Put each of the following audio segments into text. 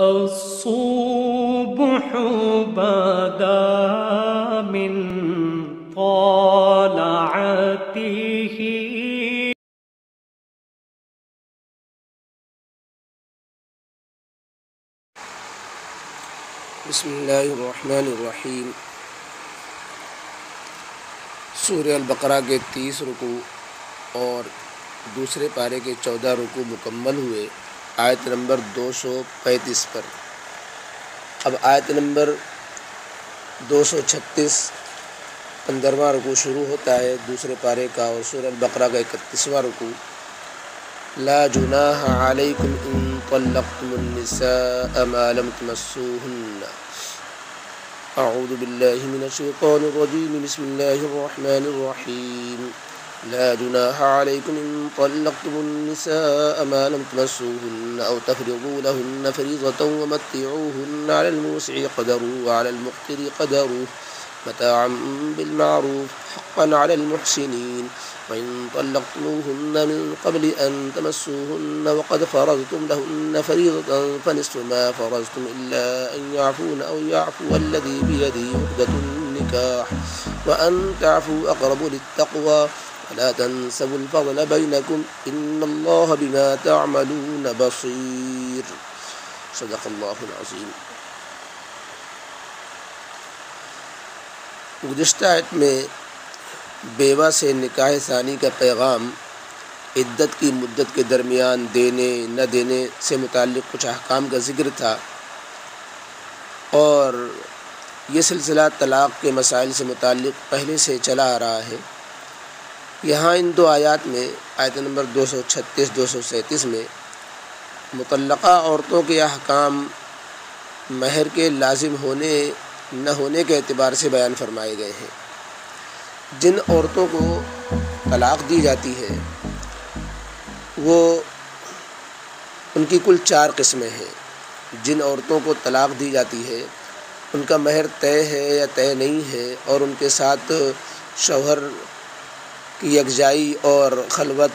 الصبح بدا من طلعته بسم اللہ الرحمن الرحیم۔ سورہ البقرہ کے 30 رکوع اور دوسرے پارے کے 14 رکوع مکمل ہوئے آیت نمبر 235 پر۔ اب آیت نمبر 236 15واں رکوع شروع ہوتا ہے دوسرے پارے کا، اور سورہ البقرہ کا 31واں رکوع۔ لا جناح علیکم ان طلقتم النساء ما لم تمسوهن۔ اعوذ باللہ من الشیطان الرجیم، بسم اللہ الرحمن الرحیم۔ لا جناح علیکم ان طلقتم النساء ما لم تمسوهن او تفرضوا لهن فریضة ومتعوهن على الموسع قدره وعلى المقتر قدره متاعا بالمعروف حقا على المحسنين، وإن طلقتموهن من قبل أن تمسوهن وقد فرضتم لهن فريضة فنصف ما فرضتم إلا أن يعفون أو يعفو الذي بيده عقدة النكاح وأن تعفوا أقرب للتقوى ولا تنسوا الفضل بينكم إن الله بما تعملون بصير۔ صدق اللہ العظیم۔ گزشتہ آیت میں بیوہ سے نکاح ثانی کا پیغام، عدت کی مدت کے درمیان دینے نہ دینے سے متعلق کچھ احکام کا ذکر تھا، اور یہ سلسلہ طلاق کے مسائل سے متعلق پہلے سے چلا آ رہا ہے۔ یہاں ان دو آیات میں آیت نمبر 236 237 میں مطلقہ عورتوں کے احکام مہر کے لازم ہونے نہ ہونے کے اعتبار سے بیان فرمائے گئے ہیں۔ جن عورتوں کو طلاق دی جاتی ہے وہ ان کی کل 4 قسمیں ہیں۔ جن عورتوں کو طلاق دی جاتی ہے ان کا مہر طے ہے یا طے نہیں ہے، اور ان کے ساتھ شوہر کی یکجائی اور خلوت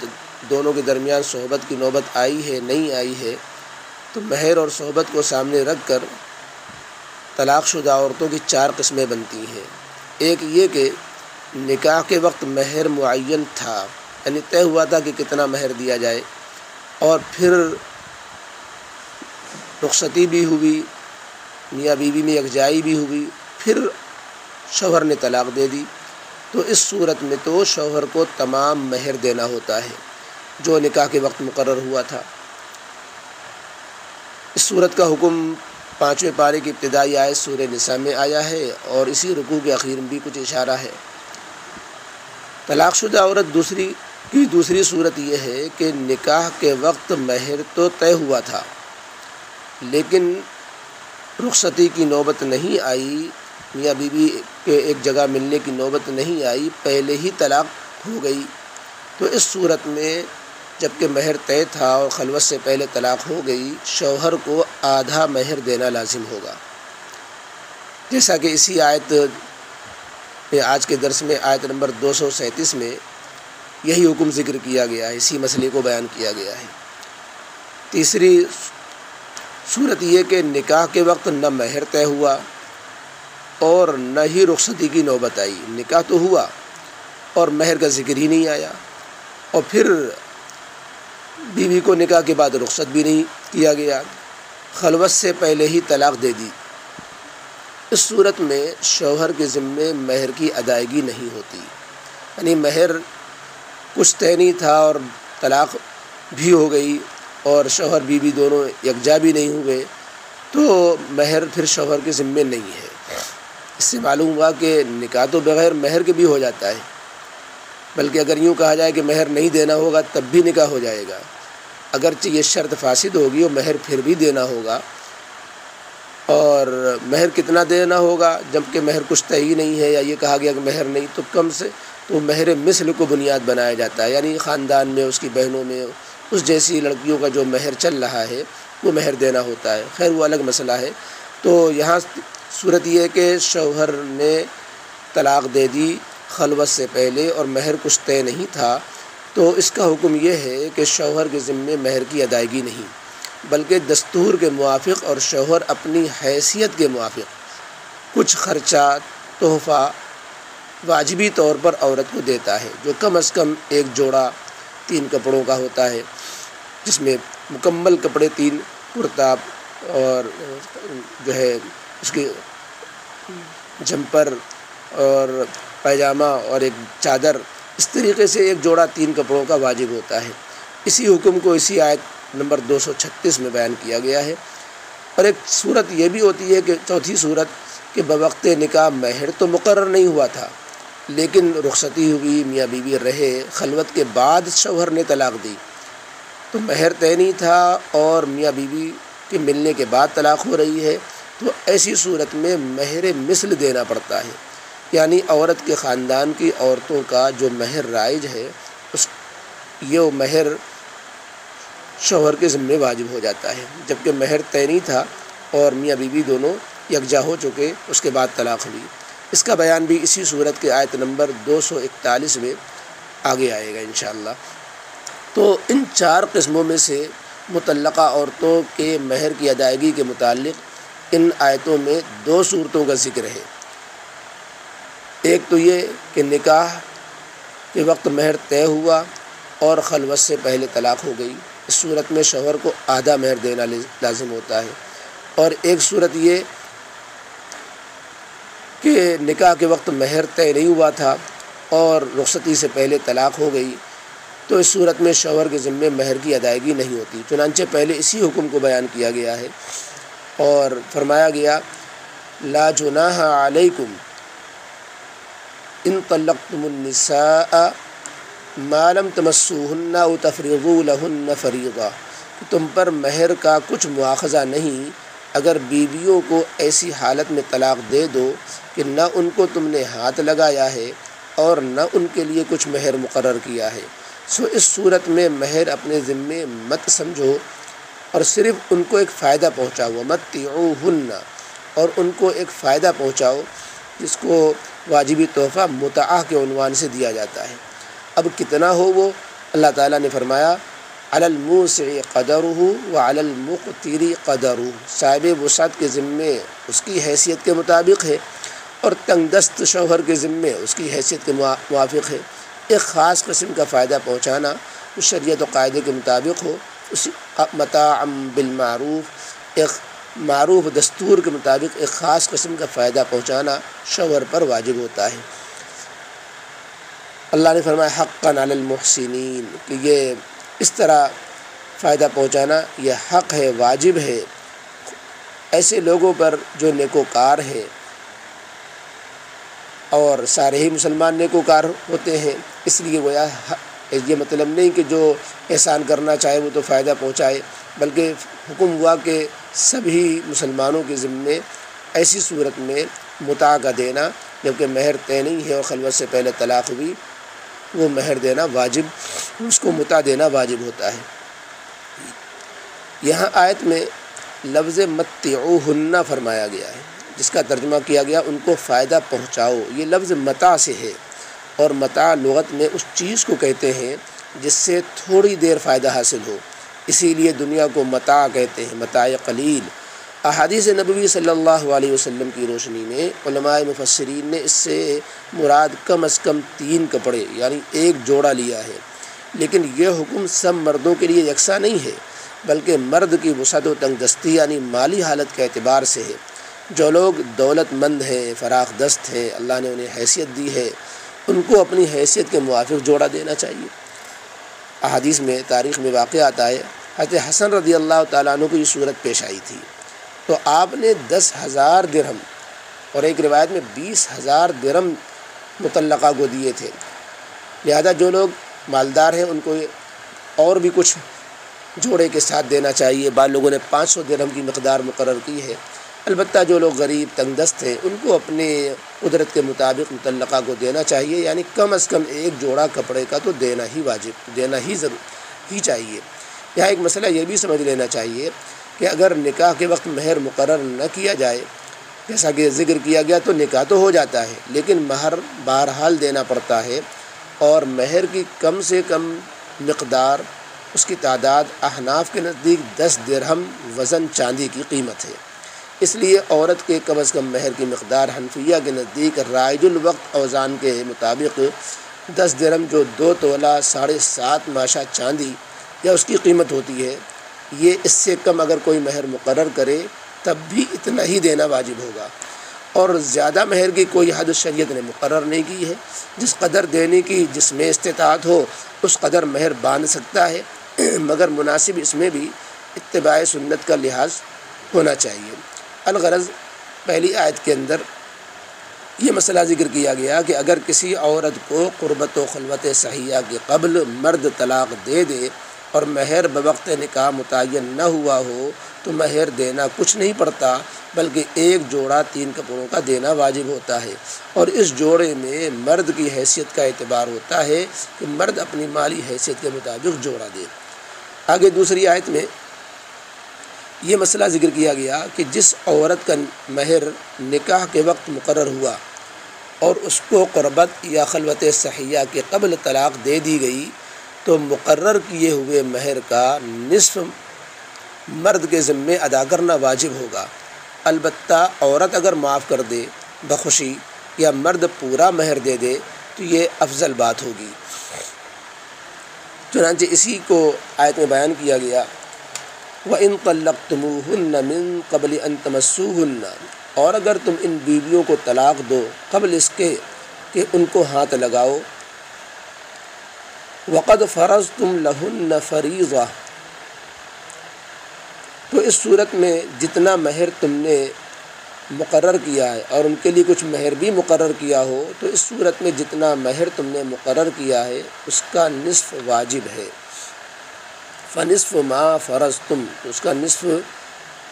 دونوں کے درمیان صحبت کی نوبت آئی ہے نہیں آئی ہے، تو مہر اور صحبت کو سامنے رکھ کر طلاق شدہ عورتوں کی 4 قسمیں بنتی ہیں۔ ایک یہ کہ نکاح کے وقت مہر معین تھا، یعنی طے ہوا تھا کہ کتنا مہر دیا جائے، اور پھر رخصتی بھی ہوئی، میاں بیوی میں یکجائی بھی ہوئی، پھر شوہر نے طلاق دے دی، تو اس صورت میں تو شوہر کو تمام مہر دینا ہوتا ہے جو نکاح کے وقت مقرر ہوا تھا۔ اس صورت کا حکم 5ویں پارے کی ابتدائی آیت سورہ نساء میں آیا ہے، اور اسی رکوع کے اخیر میں بھی کچھ اشارہ ہے۔ طلاق شدہ عورت دوسری صورت یہ ہے کہ نکاح کے وقت مہر تو طے ہوا تھا لیکن رخصتی کی نوبت نہیں آئی، میاں بیوی کے ایک جگہ ملنے کی نوبت نہیں آئی، پہلے ہی طلاق ہو گئی، تو اس صورت میں جبکہ مہر طے تھا اور خلوت سے پہلے طلاق ہو گئی، شوہر کو آدھا مہر دینا لازم ہوگا، جیسا کہ اسی آیت آج کے درس میں آیت نمبر 237 میں یہی حکم ذکر کیا گیا ہے، اسی مسئلے کو بیان کیا گیا ہے۔ تیسری صورت یہ کہ نکاح کے وقت نہ مہر طے ہوا اور نہ ہی رخصتی کی نوبت آئی، نکاح تو ہوا اور مہر کا ذکر ہی نہیں آیا، اور پھر بیوی کو نکاح کے بعد رخصت بھی نہیں کیا گیا، خلوت سے پہلے ہی طلاق دے دی۔ اس صورت میں شوہر کے ذمے مہر کی ادائیگی نہیں ہوتی، یعنی مہر کچھ طے نہیں تھا اور طلاق بھی ہو گئی اور شوہر بیوی دونوں یکجا بھی نہیں ہوئے، تو مہر پھر شوہر کے ذمے نہیں ہے۔ اس سے معلوم ہوا کہ نکاح تو بغیر مہر کے بھی ہو جاتا ہے، بلکہ اگر یوں کہا جائے کہ مہر نہیں دینا ہوگا تب بھی نکاح ہو جائے گا، اگرچہ یہ شرط فاسد ہوگی اور مہر پھر بھی دینا ہوگا، اور مہر کتنا دینا ہوگا جبکہ مہر کچھ طے ہی نہیں ہے، یا یہ کہا گیا کہ مہر نہیں، تو کم سے تو مہر مثل کو بنیاد بنایا جاتا ہے، یعنی خاندان میں اس کی بہنوں میں اس جیسی لڑکیوں کا جو مہر چل رہا ہے وہ مہر دینا ہوتا ہے، خیر وہ الگ مسئلہ ہے۔ تو یہاں صورت یہ ہے کہ شوہر نے طلاق دے دی خلوت سے پہلے اور مہر کچھ طے نہیں تھا، تو اس کا حکم یہ ہے کہ شوہر کے ذمے مہر کی ادائیگی نہیں، بلکہ دستور کے موافق اور شوہر اپنی حیثیت کے موافق کچھ خرچہ تحفہ واجبی طور پر عورت کو دیتا ہے، جو کم از کم ایک جوڑا 3 کپڑوں کا ہوتا ہے، جس میں مکمل کپڑے 3 کرتا اور جو ہے اس کی جمپر اور پائجامہ اور ایک چادر، اس طریقے سے ایک جوڑا 3 کپڑوں کا واجب ہوتا ہے۔ اسی حکم کو اسی آیت نمبر 236 میں بیان کیا گیا ہے۔ اور ایک صورت یہ بھی ہوتی ہے کہ چوتھی صورت کہ بوقت نکاح مہر تو مقرر نہیں ہوا تھا، لیکن رخصتی ہوئی، میاں بیوی رہے، خلوت کے بعد شوہر نے طلاق دی تو مہر طے نہیں تھا اور میاں بیوی کے ملنے کے بعد طلاق ہو رہی ہے، تو ایسی صورت میں مہر مثل دینا پڑتا ہے، یعنی عورت کے خاندان کی عورتوں کا جو مہر رائج ہے یہ مہر شوہر کے ذمے واجب ہو جاتا ہے، جبکہ مہر طے نہیں تھا اور میاں بیوی دونوں یکجا ہو چکے، اس کے بعد طلاق ہوئی۔ اس کا بیان بھی اسی صورت کے آیت نمبر 241 میں آگے آئے گا انشاءاللہ۔ تو ان 4 قسموں میں سے مطلقہ عورتوں کے مہر کی ادائیگی کے متعلق ان آیتوں میں 2 صورتوں کا ذکر ہے۔ ایک تو یہ کہ نکاح کے وقت مہر طے ہوا اور خلوت سے پہلے طلاق ہو گئی، اس صورت میں شوہر کو آدھا مہر دینا لازم ہوتا ہے۔ اور ایک صورت یہ کہ نکاح کے وقت مہر طے نہیں ہوا تھا اور رخصتی سے پہلے طلاق ہو گئی، تو اس صورت میں شوہر کے ذمے مہر کی ادائیگی نہیں ہوتی، چنانچہ پہلے اسی حکم کو بیان کیا گیا ہے اور فرمایا گیا لا جناح علیکم ان طلقتم النساء ما لم تمسوهن او تفرضوا لهن فریضہ، کہ تم پر مہر کا کچھ مواخذہ نہیں اگر بیویوں کو ایسی حالت میں طلاق دے دو کہ نہ ان کو تم نے ہاتھ لگایا ہے اور نہ ان کے لیے کچھ مہر مقرر کیا ہے، سو اس صورت میں مہر اپنے ذمے مت سمجھو اور صرف ان کو ایک فائدہ پہنچاؤ، متعوہن، اور ان کو ایک فائدہ پہنچاؤ جس کو واجبی تحفہ متعہ کے عنوان سے دیا جاتا ہے۔ اب کتنا ہو وہ اللہ تعالیٰ نے فرمایا علی الموسع قدرہ وعلی المقتر قدرہ، صاحب وسعت کے ذمے اس کی حیثیت کے مطابق ہے اور تنگ دست شوہر کے ذمے اس کی حیثیت کے موافق ہے۔ ایک خاص قسم کا فائدہ پہنچانا جو شریعت و قاعدے کے مطابق ہو، اسی متاعا بالمعروف، ایک معروف دستور کے مطابق ایک خاص قسم کا فائدہ پہنچانا شوہر پر واجب ہوتا ہے۔ اللہ نے فرمایا حقا علی المحسنین، کہ یہ اس طرح فائدہ پہنچانا یہ حق ہے، واجب ہے ایسے لوگوں پر جو نیکوکار ہیں، اور سارے ہی مسلمان نیکوکار ہوتے ہیں، اس لیے گویا یہ مطلب نہیں کہ جو احسان کرنا چاہے وہ تو فائدہ پہنچائے، بلکہ حکم ہوا کہ سبھی مسلمانوں کے ذمے ایسی صورت میں متاع کا دینا، جبکہ مہر طے نہیں ہے اور خلوت سے پہلے طلاق ہوئی، وہ مہر دینا واجب، اس کو متاع دینا واجب ہوتا ہے۔ یہاں آیت میں لفظ متعوہن فرمایا گیا ہے، جس کا ترجمہ کیا گیا ان کو فائدہ پہنچاؤ۔ یہ لفظ متاع سے ہے، اور متاع لغت میں اس چیز کو کہتے ہیں جس سے تھوڑی دیر فائدہ حاصل ہو، اسی لیے دنیا کو متاع کہتے ہیں، متاع قلیل۔ احادیث نبوی صلی اللہ علیہ وسلم کی روشنی میں علماء مفسرین نے اس سے مراد کم از کم 3 کپڑے یعنی ایک جوڑا لیا ہے، لیکن یہ حکم سب مردوں کے لیے یکساں نہیں ہے، بلکہ مرد کی وسعت و تنگ دستی یعنی مالی حالت کے اعتبار سے ہے۔ جو لوگ دولت مند ہیں، فراخ دست ہیں، اللہ نے انہیں حیثیت دی ہے، ان کو اپنی حیثیت کے موافق جوڑا دینا چاہیے۔ احادیث میں تاریخ میں واقع آتا ہے حضرت حسن رضی اللہ تعالیٰ عنہ کو یہ صورت پیش آئی تھی، تو آپ نے 10,000 درہم اور ایک روایت میں 20,000 درہم مطلقہ کو دیے تھے، لہذا جو لوگ مالدار ہیں ان کو اور بھی کچھ جوڑے کے ساتھ دینا چاہیے۔ بعض لوگوں نے 500 درہم کی مقدار مقرر کی ہے، البتہ جو لوگ غریب تنگ دست ہیں ان کو اپنے قدرت کے مطابق مطلقہ کو دینا چاہیے، یعنی کم از کم ایک جوڑا کپڑے کا تو دینا ہی واجب، دینا ہی ضرور ہی چاہیے۔ یہاں ایک مسئلہ یہ بھی سمجھ لینا چاہیے کہ اگر نکاح کے وقت مہر مقرر نہ کیا جائے، جیسا کہ ذکر کیا گیا، تو نکاح تو ہو جاتا ہے لیکن مہر بہرحال دینا پڑتا ہے، اور مہر کی کم سے کم مقدار اس کی تعداد احناف کے نزدیک 10 درہم وزن چاندی کی قیمت ہے۔ اس لیے عورت کے کم از کم مہر کی مقدار حنفیہ کے نزدیک رائج الوقت اوزان کے مطابق 10 درہم جو 2 تولہ 7.5 ماشا چاندی یا اس کی قیمت ہوتی ہے، یہ اس سے کم اگر کوئی مہر مقرر کرے تب بھی اتنا ہی دینا واجب ہوگا، اور زیادہ مہر کی کوئی حد شریعت نے مقرر نہیں کی ہے۔ جس قدر دینے کی جس میں استطاعت ہو اس قدر مہر باندھ سکتا ہے، مگر مناسب اس میں بھی اتباع سنت کا لحاظ ہونا چاہیے۔ الغرض پہلی آیت کے اندر یہ مسئلہ ذکر کیا گیا کہ اگر کسی عورت کو قربت و خلوت صحیحہ کے قبل مرد طلاق دے دے اور مہر بوقت نکاح متعین نہ ہوا ہو تو مہر دینا کچھ نہیں پڑتا، بلکہ ایک جوڑا 3 کپڑوں کا دینا واجب ہوتا ہے، اور اس جوڑے میں مرد کی حیثیت کا اعتبار ہوتا ہے کہ مرد اپنی مالی حیثیت کے مطابق جوڑا دے۔ آگے دوسری آیت میں یہ مسئلہ ذکر کیا گیا کہ جس عورت کا مہر نکاح کے وقت مقرر ہوا اور اس کو قربت یا خلوت صحیحہ کے قبل طلاق دے دی گئی تو مقرر کیے ہوئے مہر کا نصف مرد کے ذمے ادا کرنا واجب ہوگا۔ البتہ عورت اگر معاف کر دے بخوشی یا مرد پورا مہر دے دے تو یہ افضل بات ہوگی۔ چنانچہ اسی کو آیت میں بیان کیا گیا، وَإِن طَلَّقْتُمُوهُنَّ مِن قَبْلِ أَن تَمَسُّوهُنَّ، اور اگر تم ان بیویوں کو طلاق دو قبل اس کے کہ ان کو ہاتھ لگاؤ، وَقَدْ فَرَضْتُمْ لَهُنَّ فَرِيضَةً، تو اس صورت میں جتنا مہر تم نے مقرر کیا ہے اور ان کے لیے کچھ مہر بھی مقرر کیا ہو تو اس صورت میں جتنا مہر تم نے مقرر کیا ہے اس کا نصف واجب ہے۔ فنصف ما فرضتم، تو اس کا نصف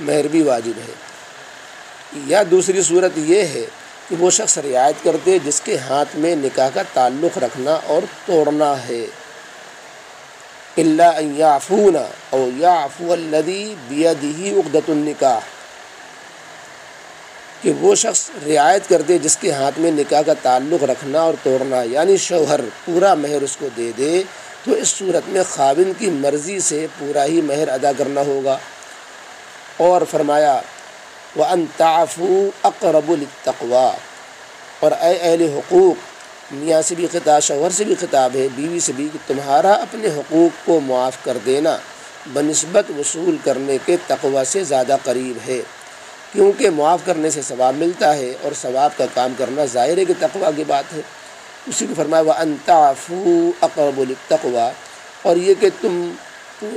مہر بھی واجب ہے۔ یا دوسری صورت یہ ہے کہ وہ شخص رعایت کر دے جس کے ہاتھ میں نکاح کا تعلق رکھنا اور توڑنا ہے۔ الا ان یعفون او یعفو الذی بیدہ عقدۃ النکاح، کہ وہ شخص رعایت کر دے جس کے ہاتھ میں نکاح کا تعلق رکھنا اور توڑنا، یعنی شوہر پورا مہر اس کو دے دے تو اس صورت میں خاوند کی مرضی سے پورا ہی مہر ادا کرنا ہوگا۔ اور فرمایا وَأَن تَعْفُوا أَقْرَبُ لِلتَّقْوَىٰ، اور اے اہل حقوق، میاں سے بھی خطاب، شوہر سے بھی خطاب ہے، بیوی سے بھی، کہ تمہارا اپنے حقوق کو معاف کر دینا بنسبت وصول کرنے کے تقویٰ سے زیادہ قریب ہے، کیونکہ معاف کرنے سے ثواب ملتا ہے اور ثواب کا کام کرنا ظاہر ہے کہ تقویٰ کی بات ہے۔ اسی کو فرمایا وَأَن تَعْفُوا أَقْرَبُ لِلتَّقْوَىٰ، اور یہ کہ تم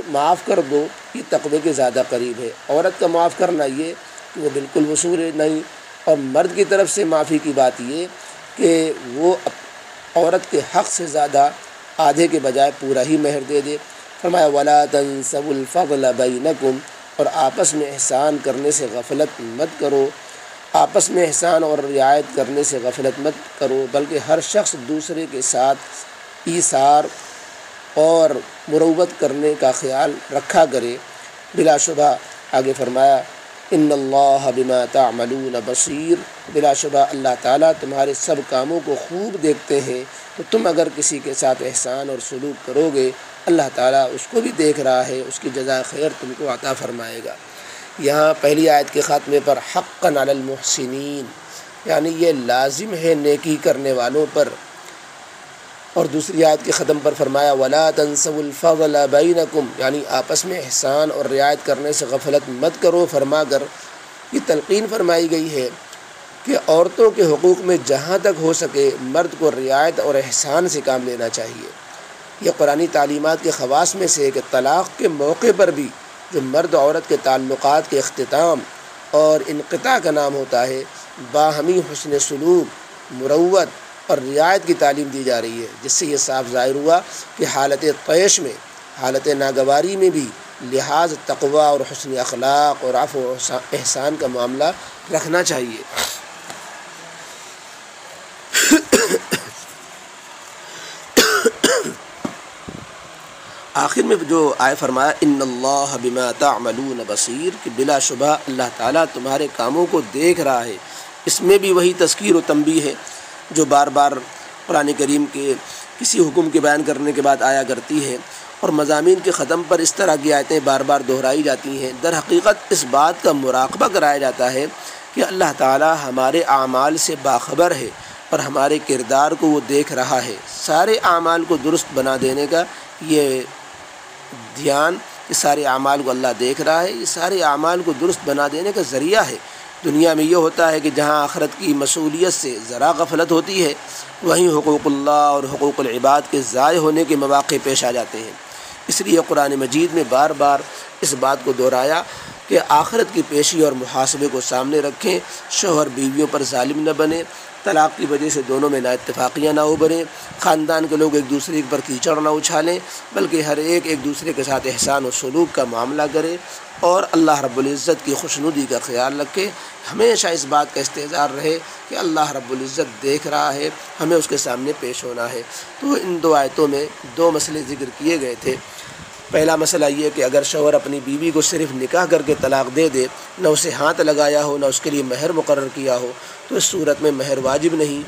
معاف کر دو یہ تقوی کے زیادہ قریب ہے۔ عورت کا معاف کرنا یہ کہ وہ بالکل وصول نہیں، اور مرد کی طرف سے معافی کی بات یہ کہ وہ عورت کے حق سے زیادہ آدھے کے بجائے پورا ہی مہر دے دے۔ فرمایا وَلَا تَنسَوُا الْفَضْلَ بَيْنَكُمْ، اور آپس میں احسان کرنے سے غفلت مت کرو، آپس میں احسان اور رعایت کرنے سے غفلت مت کرو، بلکہ ہر شخص دوسرے کے ساتھ ایثار اور مروت کرنے کا خیال رکھا کرے۔ بلا شبہ آگے فرمایا ان اللہ بما تعملون بصیر، بلا شبہ اللہ تعالیٰ تمہارے سب کاموں کو خوب دیکھتے ہیں، تو تم اگر کسی کے ساتھ احسان اور سلوک کرو گے اللہ تعالیٰ اس کو بھی دیکھ رہا ہے، اس کی جزائے خیر تم کو عطا فرمائے گا۔ یہاں پہلی آیت کے خاتمے پر حقا علی المحسنین، یعنی یہ لازم ہے نیکی کرنے والوں پر، اور دوسری آیت کے ختم پر فرمایا وَلَا تَنسَوُا الْفَضْلَ بَيْنَكُمْ، یعنی آپس میں احسان اور رعایت کرنے سے غفلت مت کرو فرما کر یہ تلقین فرمائی گئی ہے کہ عورتوں کے حقوق میں جہاں تک ہو سکے مرد کو رعایت اور احسان سے کام لینا چاہیے۔ یہ قرآنی تعلیمات کے خواص میں سے ہے کہ طلاق کے موقع پر بھی جو مرد عورت کے تعلقات کے اختتام اور انقطاع کا نام ہوتا ہے، باہمی حسن سلوک، مروت اور رعایت کی تعلیم دی جا رہی ہے، جس سے یہ صاف ظاہر ہوا کہ حالت طیش میں، حالت ناگواری میں بھی لحاظ تقویٰ اور حسن اخلاق اور عفو و احسان کا معاملہ رکھنا چاہیے۔ آخر میں جو آئے فرمایا ان اللہ بما تعملون بصیر، کہ بلا شبہ اللہ تعالیٰ تمہارے کاموں کو دیکھ رہا ہے، اس میں بھی وہی تذکیر و تنبیہ ہے جو بار بار قرآن کریم کے کسی حکم کے بیان کرنے کے بعد آیا کرتی ہے، اور مضامین کے ختم پر اس طرح کی آیتیں بار بار دہرائی جاتی ہیں، در حقیقت اس بات کا مراقبہ کرایا جاتا ہے کہ اللہ تعالی ہمارے اعمال سے باخبر ہے اور ہمارے کردار کو وہ دیکھ رہا ہے۔ سارے اعمال کو درست بنا دینے کا یہ دھیان، یہ سارے اعمال کو اللہ دیکھ رہا ہے، یہ سارے اعمال کو درست بنا دینے کا ذریعہ ہے۔ دنیا میں یہ ہوتا ہے کہ جہاں آخرت کی مسئولیت سے ذرا غفلت ہوتی ہے، وہیں حقوق اللہ اور حقوق العباد کے ضائع ہونے کے مواقع پیش آ جاتے ہیں۔ اس لیے قرآن مجید میں بار بار اس بات کو دہرایا کہ آخرت کی پیشی اور محاسبے کو سامنے رکھیں، شوہر بیویوں پر ظالم نہ بنے، طلاق کی وجہ سے دونوں میں نا اتفاقیاں نہ ابھریں، خاندان کے لوگ ایک دوسرے پر کیچڑ نہ اچھالیں، بلکہ ہر ایک دوسرے کے ساتھ احسان و سلوک کا معاملہ کرے اور اللہ رب العزت کی خوشنودی کا خیال رکھے۔ ہمیشہ اس بات کا استحضار رہے کہ اللہ رب العزت دیکھ رہا ہے، ہمیں اس کے سامنے پیش ہونا ہے۔ تو ان دو آیتوں میں دو مسئلے ذکر کیے گئے تھے۔ پہلا مسئلہ یہ کہ اگر شوہر اپنی بیوی کو صرف نکاح کر کے طلاق دے دے، نہ اسے ہاتھ لگایا ہو، نہ اس کے لیے مہر مقرر کیا ہو، تو اس صورت میں مہر واجب نہیں،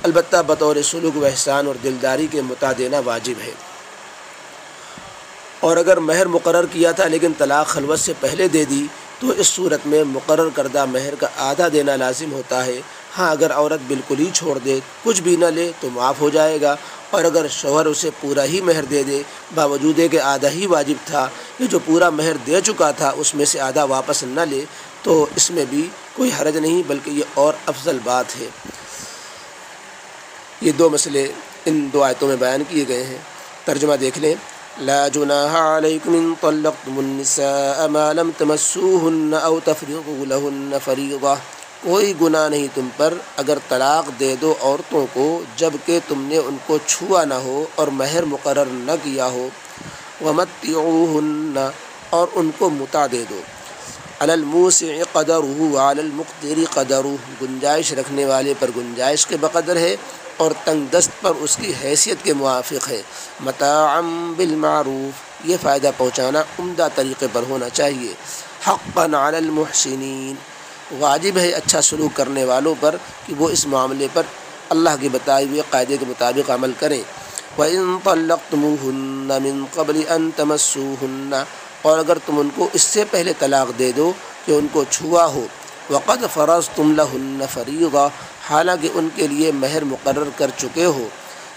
البتہ بطور سلوک و احسان اور دلداری کے متا دینا واجب ہے۔ اور اگر مہر مقرر کیا تھا لیکن طلاق خلوت سے پہلے دے دی تو اس صورت میں مقرر کردہ مہر کا آدھا دینا لازم ہوتا ہے۔ ہاں اگر عورت بالکل ہی چھوڑ دے، کچھ بھی نہ لے تو معاف ہو جائے گا، اور اگر شوہر اسے پورا ہی مہر دے دے باوجود کہ آدھا ہی واجب تھا، یہ جو پورا مہر دے چکا تھا اس میں سے آدھا واپس نہ لے تو اس میں بھی کوئی حرج نہیں، بلکہ یہ اور افضل بات ہے۔ یہ دو مسئلے ان دو آیتوں میں بیان کیے گئے ہیں۔ ترجمہ دیکھ لیں۔ لا جناح علیکم ان طلقتم النساء ما لم تمسوهن او تفرضوا لهن فریضہ، کوئی گناہ نہیں تم پر اگر طلاق دے دو عورتوں کو جب کہ تم نے ان کو چھوا نہ ہو اور مہر مقرر نہ کیا ہو، ومتعوهن، اور ان کو متع دے دو، علی الموسع قدرہ وعلی المقتر قدرہ، گنجائش رکھنے والے پر گنجائش کے بقدر ہے اور تنگ دست پر اس کی حیثیت کے موافق ہے، متاعا بالمعروف، یہ فائدہ پہنچانا عمدہ طریقے پر ہونا چاہیے، حقا علی المحسنین، واجب ہے اچھا سلوک کرنے والوں پر کہ وہ اس معاملے پر اللہ کے بتائے ہوئے قاعدے کے مطابق عمل کریں۔ وَإِن طَلَّقْتُمُوهُنَّ مِن قَبْلِ أَن تَمَسُّوهُنَّ، اور اگر تم ان کو اس سے پہلے طلاق دے دو کہ ان کو چھوا ہو، وَقَدْ فَرَضْتُمْ لَهُنَّ فَرِيضَةً، حالانکہ ان کے لیے مہر مقرر کر چکے ہو،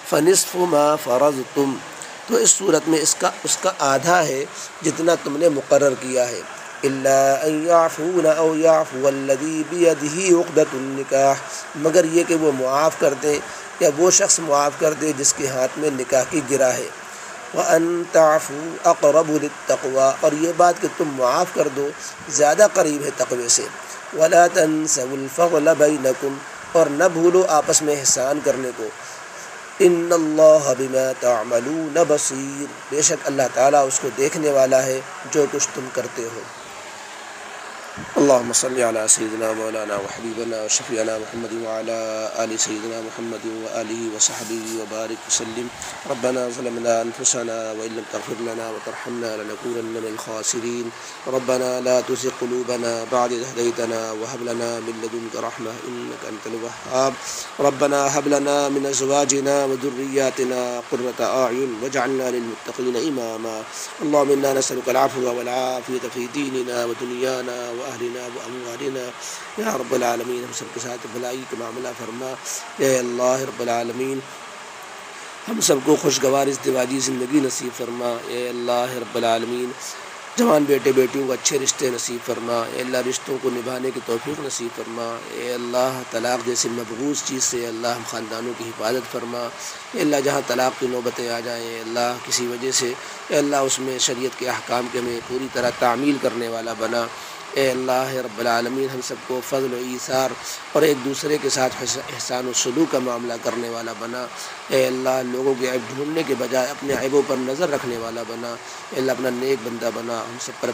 فَنِصْفُ مَا فَرَضْتُمْ، تو اس صورت میں اس کا آدھا ہے جتنا تم نے مقرر کیا ہے، إِلَّا أَن يَعْفُونَ أَوْ يَعْفُوَ الَّذِي بِيَدِهِ عُقْدَةُ النِّكَاحِ، مگر یہ کہ وہ معاف کر دیں یا وہ شخص معاف کر دے جس کے ہاتھ میں نکاح کی گرہ ہے، وَأَن تَعْفُوا أَقْرَبُ لِلتَّقْوَىٰ، اور یہ بات کہ تم معاف کر دو زیادہ قریب ہے تقوی سے، وَلَا تَنْسَوُا الْفَضْلَ بَيْنَكُمْ، اور نہ بھولو آپس میں احسان کرنے کو، ان اللہ بما تعملون بصیر، بے شک اللہ تعالیٰ اس کو دیکھنے والا ہے جو کچھ تم کرتے ہو۔ اللهم صل على سيدنا مولانا وحبيبنا وشفيعنا محمد وعلى آل سيدنا محمد وآله وصحبه وبارك وسلم. ربنا ظلمنا أنفسنا وإن لم تغفر لنا وترحمنا لنكونن من الخاسرين. ربنا لا تزغ قلوبنا بعد إذ هديتنا وهب لنا من لدنك رحمة إنك أنت الوهاب. ربنا هب لنا من أزواجنا وذرياتنا قرة أعين واجعلنا للمتقين إماما. اللهم إنا نسألك العفو والعافية في ديننا ودنيانا وأهلنا وأموالنا یا رب العالمین. ہم سب کے ساتھ بھلائی کا معاملہ فرما اے اللہ رب العالمین. ہم سب کو خوشگوار ازدواجی زندگی نصیب فرما اے اللہ رب العالمین. جوان بیٹے بیٹیوں کو اچھے رشتے نصیب فرما اے اللہ. رشتوں کو نبھانے کی توفیق نصیب فرما اے اللہ. طلاق جیسے مبغوض چیز سے اللہ ہم خاندانوں کی حفاظت فرما اے اللہ. جہاں طلاق کی نوبتیں آ جائیں اے اللہ کسی وجہ سے اے اللہ اس میں شریعت کے احکام کے ہمیں پوری طرح تعمیل کرنے والا بنا اے اللہ رب العالمین. ہم سب کو فضل و ایثار اور ایک دوسرے کے ساتھ احسان و سلوک کا معاملہ کرنے والا بنا اے اللہ. لوگوں کے عیب ڈھونڈنے کے بجائے اپنے عیبوں پر نظر رکھنے والا بنا اے اللہ. اپنا نیک بندہ بنا. ہم سب پر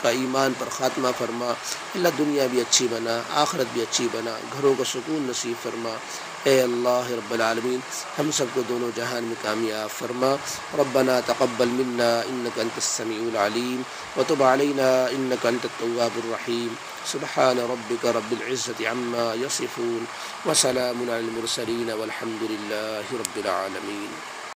کا ایمان پر خاتمہ فرما اے اللہ. دنیا بھی اچھی بنا آخرت بھی اچھی بنا. گھروں کو سکون نصیب فرما اے اللہ رب العالمین. ہم سب کو دونوں جہان میں کامیاب فرما. ربنا تقبل منا انك انت السميع العليم وتب علينا انك انت التواب الرحيم. سبحان ربك رب العزة عما يصفون وسلام على المرسلين والحمد لله رب العالمين.